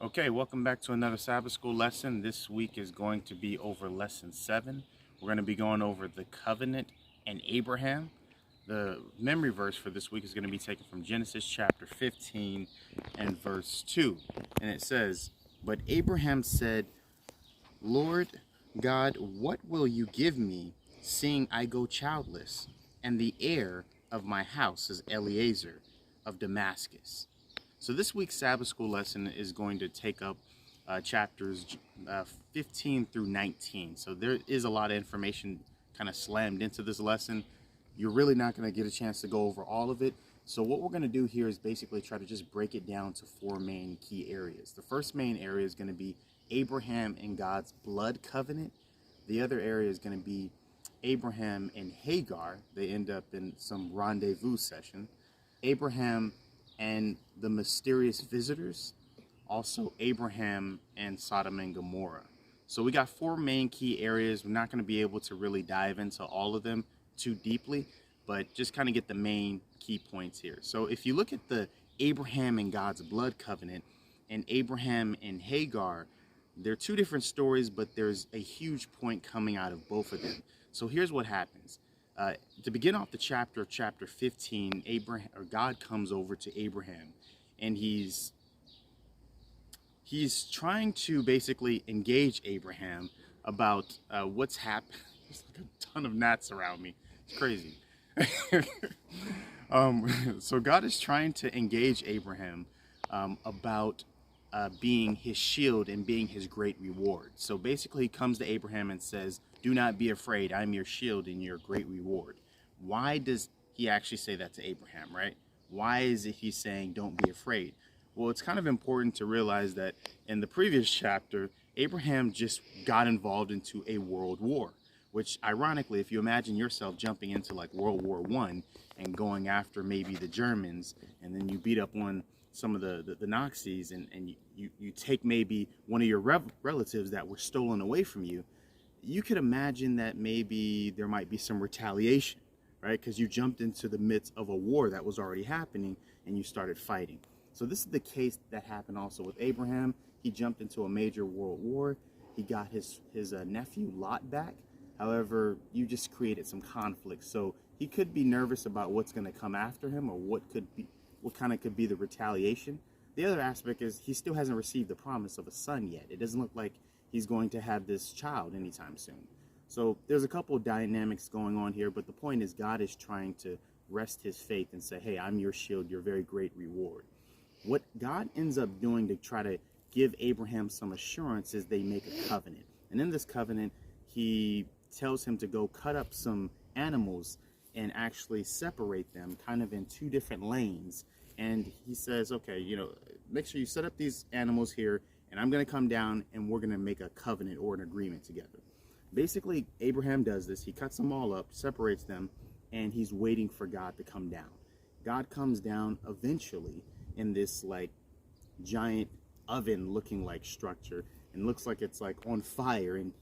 Okay, welcome back to another Sabbath School lesson. This week is going to be over lesson 7. We're going to be going over the covenant and Abraham. The memory verse for this week is going to be taken from Genesis chapter 15 and verse 2. And it says, "But Abraham said, Lord God, what will you give me, seeing I go childless, and the heir of my house is Eliezer of Damascus?" So this week's Sabbath School lesson is going to take up chapters 15 through 19. So there is a lot of information kind of slammed into this lesson. You're really not going to get a chance to go over all of it. So what we're going to do here is basically try to just break it down to 4 main key areas. The first main area is going to be Abraham and God's blood covenant. The other area is going to be Abraham and Hagar. They end up in some rendezvous session. Abraham and the mysterious visitors, also Abraham and Sodom and Gomorrah. So we got 4 main key areas. We're not going to be able to really dive into all of them too deeply, but just kind of get the main key points here. So if you look at the Abraham and God's blood covenant and Abraham and Hagar, they're 2 different stories, but there's a huge point coming out of both of them. So here's what happens. To begin off the chapter 15, God comes over to Abraham, and he's trying to basically engage Abraham about what's happened. There's like a ton of gnats around me. It's crazy. So God is trying to engage Abraham about being his shield and being his great reward. So basically he comes to Abraham and says, "Do not be afraid, I'm your shield and your great reward." Why does he actually say that to Abraham, right? Why is it he's saying don't be afraid? Well, it's kind of important to realize that in the previous chapter, Abraham just got involved into a world war, which ironically, if you imagine yourself jumping into like World War I and going after maybe the Germans, and then you beat up on some of the Nazis, and you take maybe one of your relatives that were stolen away from you, you could imagine that maybe there might be some retaliation, right? Because you jumped into the midst of a war that was already happening and you started fighting. So this is the case that happened also with Abraham. He jumped into a major world war. He got his nephew Lot back. However, you just created some conflict. So he could be nervous about what's going to come after him, or what kind of could be the retaliation. The other aspect is he still hasn't received the promise of a son yet. It doesn't look like he's going to have this child anytime soon. So there's a couple of dynamics going on here, but the point is God is trying to rest his faith and say, hey, I'm your shield, your very great reward. What God ends up doing to try to give Abraham some assurance is they make a covenant. And in this covenant, he tells him to go cut up some animals and actually separate them kind of in 2 different lanes. And he says, okay, make sure you set up these animals here, and I'm going to come down and we're going to make a covenant or an agreement together. Basically, Abraham does this. He cuts them all up, separates them, and he's waiting for God to come down. God comes down eventually in this like giant oven looking like structure, and looks like it's like on fire. And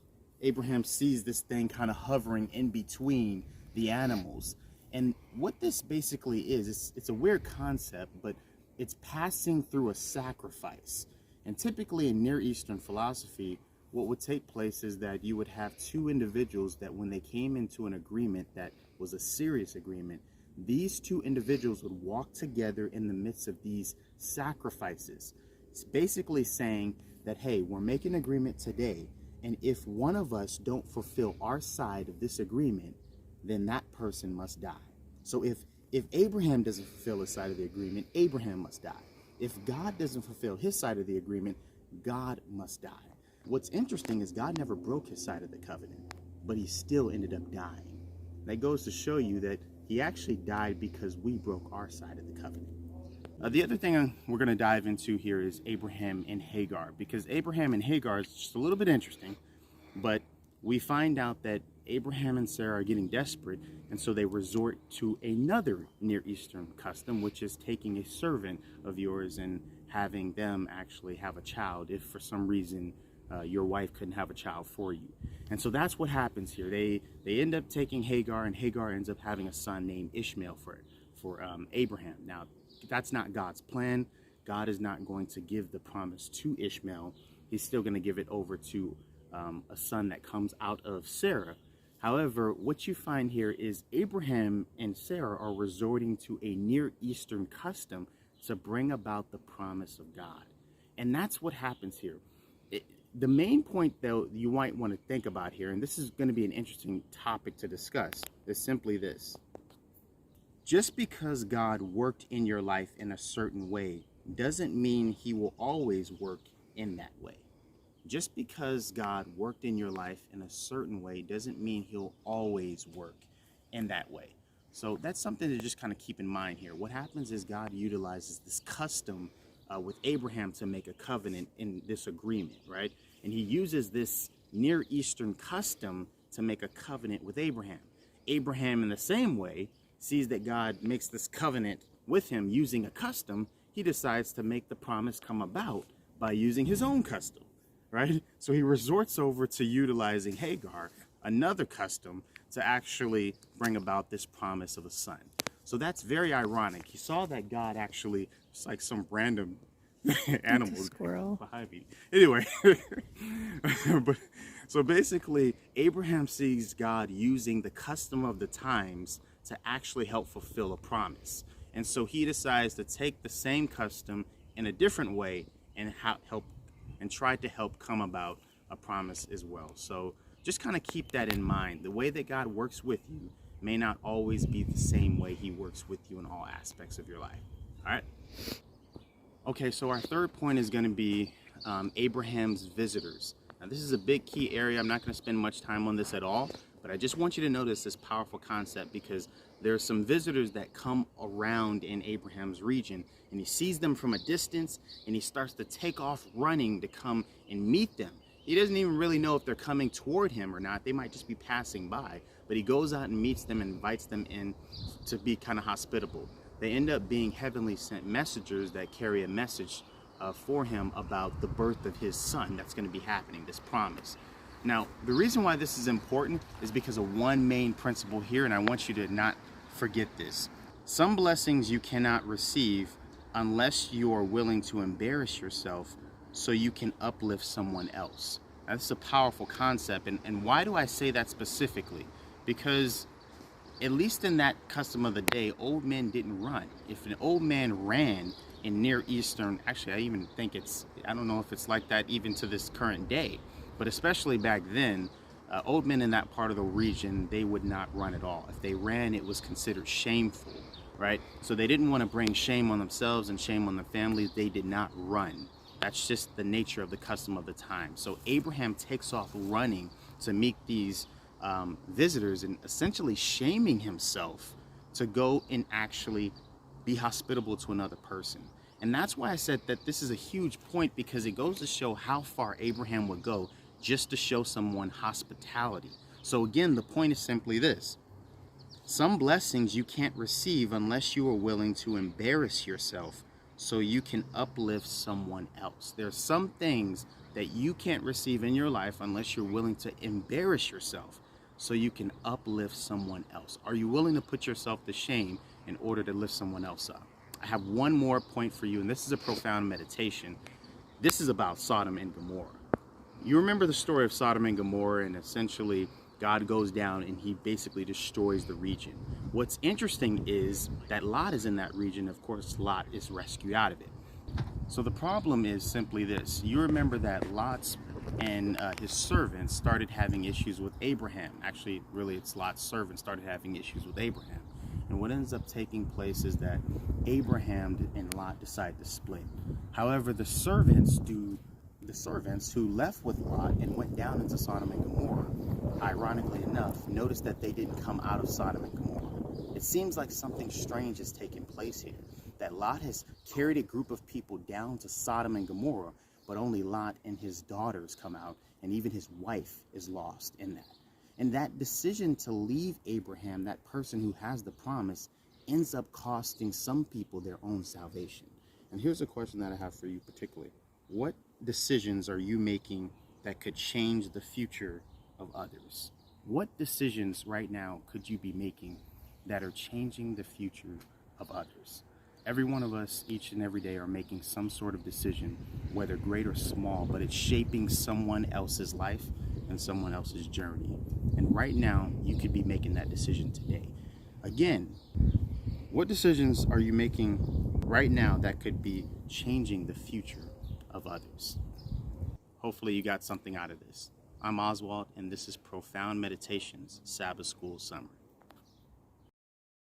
Abraham sees this thing kind of hovering in between the animals. And what this basically is, it's a weird concept, but it's passing through a sacrifice. And typically in Near Eastern philosophy, what would take place is that you would have 2 individuals that when they came into an agreement that was a serious agreement, these 2 individuals would walk together in the midst of these sacrifices. It's basically saying that, hey, we're making an agreement today, and if one of us don't fulfill our side of this agreement, then that person must die. So if Abraham doesn't fulfill his side of the agreement, Abraham must die. If God doesn't fulfill his side of the agreement, God must die. What's interesting is God never broke his side of the covenant, but he still ended up dying. That goes to show you that he actually died because we broke our side of the covenant. The other thing we're going to dive into here is Abraham and Hagar, because Abraham and Hagar is just a little bit interesting, but we find out that Abraham and Sarah are getting desperate, and so they resort to another Near Eastern custom, which is taking a servant of yours and having them actually have a child if for some reason your wife couldn't have a child for you. And so that's what happens here. They end up taking Hagar, and Hagar ends up having a son named Ishmael for Abraham. Now, that's not God's plan. God is not going to give the promise to Ishmael. He's still going to give it over to a son that comes out of Sarah. However, what you find here is Abraham and Sarah are resorting to a Near Eastern custom to bring about the promise of God. And that's what happens here. The main point, though, you might want to think about here, and this is going to be an interesting topic to discuss, is simply this. Just because God worked in your life in a certain way doesn't mean he will always work in that way. Just because God worked in your life in a certain way doesn't mean he'll always work in that way. So that's something to just kind of keep in mind here. What happens is God utilizes this custom with Abraham to make a covenant in this agreement, right? And he uses this Near Eastern custom to make a covenant with Abraham. Abraham, in the same way, sees that God makes this covenant with him using a custom. He decides to make the promise come about by using his own custom, right? So he resorts over to utilizing Hagar, another custom, to actually bring about this promise of a son. So that's very ironic. He saw that God actually, it's like some random animals squirrel behind me. Anyway, but so basically, Abraham sees God using the custom of the times to actually help fulfill a promise. And so he decides to take the same custom in a different way and help and try to help come about a promise as well. So just kind of keep that in mind. The way that God works with you may not always be the same way he works with you in all aspects of your life. All right. Okay, so our third point is going to be Abraham's visitors. Now, this is a big key area. I'm not going to spend much time on this at all, but I just want you to notice this powerful concept, because there are some visitors that come around in Abraham's region, and he sees them from a distance, and he starts to take off running to come and meet them. He doesn't even really know if they're coming toward him or not. They might just be passing by, but he goes out and meets them and invites them in to be kind of hospitable. They end up being heavenly sent messengers that carry a message for him about the birth of his son that's going to be happening, this promise. Now, the reason why this is important is because of one main principle here, and I want you to not forget this. Some blessings you cannot receive unless you are willing to embarrass yourself so you can uplift someone else. Now, this is a powerful concept, and why do I say that specifically? Because at least in that custom of the day, old men didn't run. If an old man ran in Near Eastern, actually I even think I don't know if it's like that even to this current day, but especially back then, old men in that part of the region, they would not run at all. If they ran, it was considered shameful, right? So they didn't want to bring shame on themselves and shame on their families. They did not run. That's just the nature of the custom of the time. So Abraham takes off running to meet these visitors and essentially shaming himself to go and actually be hospitable to another person. And that's why I said that this is a huge point, because it goes to show how far Abraham would go just to show someone hospitality. So again, the point is simply this. Some blessings you can't receive unless you are willing to embarrass yourself so you can uplift someone else. There are some things that you can't receive in your life unless you're willing to embarrass yourself so you can uplift someone else. Are you willing to put yourself to shame in order to lift someone else up? I have one more point for you, and this is a profound meditation. This is about Sodom and Gomorrah. You remember the story of Sodom and Gomorrah, and essentially God goes down and he basically destroys the region. What's interesting is that Lot is in that region. Of course, Lot is rescued out of it. So the problem is simply this. You remember that Lot and his servants started having issues with Abraham. Actually, really, it's Lot's servants started having issues with Abraham. And what ends up taking place is that Abraham and Lot decide to split. However, the servants who left with Lot and went down into Sodom and Gomorrah, ironically enough, noticed that they didn't come out of Sodom and Gomorrah. It seems like something strange has taken place here, that Lot has carried a group of people down to Sodom and Gomorrah, but only Lot and his daughters come out, and even his wife is lost in that. And that decision to leave Abraham, that person who has the promise, ends up costing some people their own salvation. And here's a question that I have for you particularly. What decisions are you making that could change the future of others? What decisions right now could you be making that are changing the future of others? Every one of us, each and every day, are making some sort of decision, whether great or small, but it's shaping someone else's life and someone else's journey. And right now, you could be making that decision today. Again, what decisions are you making right now that could be changing the future of others? Hopefully you got something out of this. I'm Oswald, and this is Profound Meditations Sabbath School Summer.